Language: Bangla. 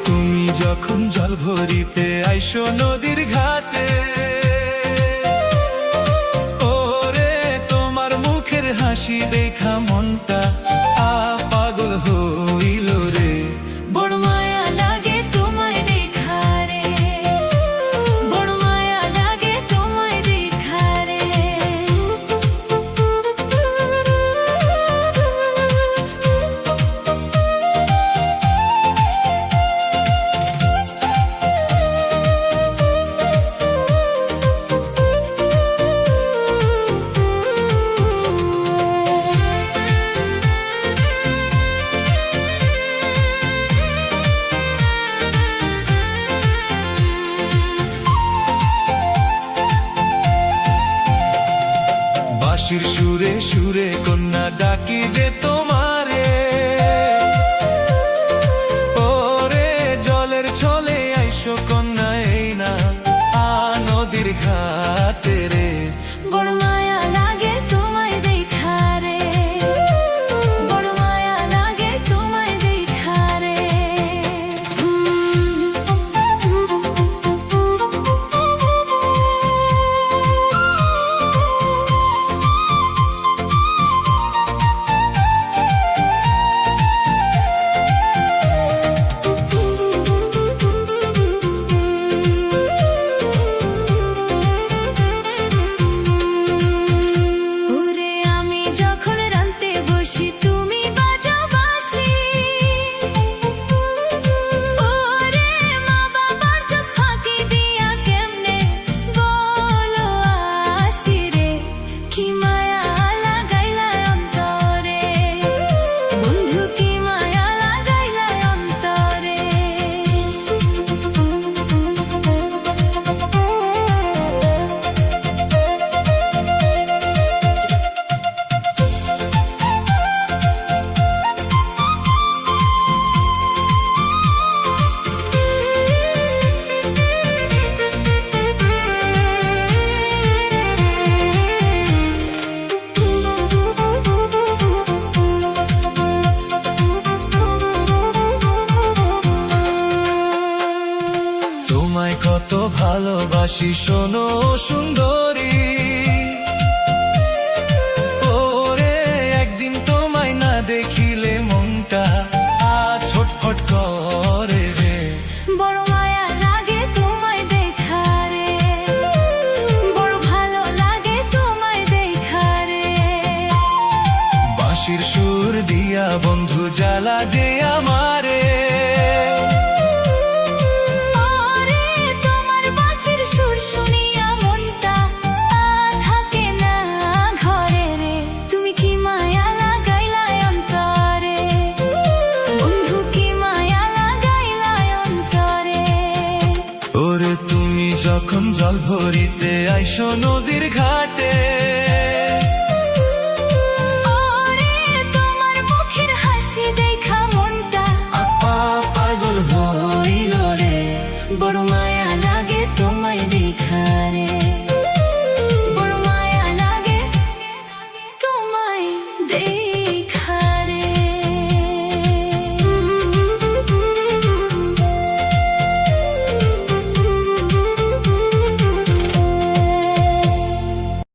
তুমি যখন জল ভরিতে আইসো নদীর ঘাটে, ওরে তোমার মুখের হাসি দেখা মনটা পাগল হইল রে। বড় মায়া লাগে তোমায় দেখা রে, বড় মায়া লাগে তোমায় দেখা রে। বাঁশির সুরে সুরে কন্যা ডাকি যে তোমারে, ওরে জলের ছলে আইসো কন্যা এই না নদীর ঘাটে রে। বড় মায়া লাগে তোমায় দেখা রে, বড় মায়া লাগে তোমায় দেখা রে। ওরে আমি যখন রান্তে বসি তুমি বাজাও বাঁশি, ওরে মা বাবার চোখ ফাঁকি দিয়া কেমনে বলো আসি রে। কি মায়া লাগাইলা অন্তরে বন্ধু, কি মায়া লাগাইলা অন্তরে। তোমায় কত ভালোবাসি শোনো সুন্দরী, ওরে একদিন তোমায় না দেখিলে মনটা ছটফট করে রে। বড় মায়া লাগে তোমায় দেখা রে, বড় ভালো লাগে তোমায় দেখা রে। বাঁশির সুর দিয়া বন্ধু জ্বালা যে আমারে, ওরে তোমার বাঁশির সুর শুনিয়া মনটা থাকে না ঘরে রে। তুমি কি মায়া লাগাইলা অন্তরে বন্ধু, কি মায়া লাগাইলা অন্তরে। ওরে তুমি যখন জল ভরিতে আইসো নদীর ঘাটে, ওরে তোমার মুখের হাসি দেখা মনটা পাগল হইল রে। বড় মায়া লাগে তোমায় দেখা রে, বড় মায়া লাগে তোমায় দেখা।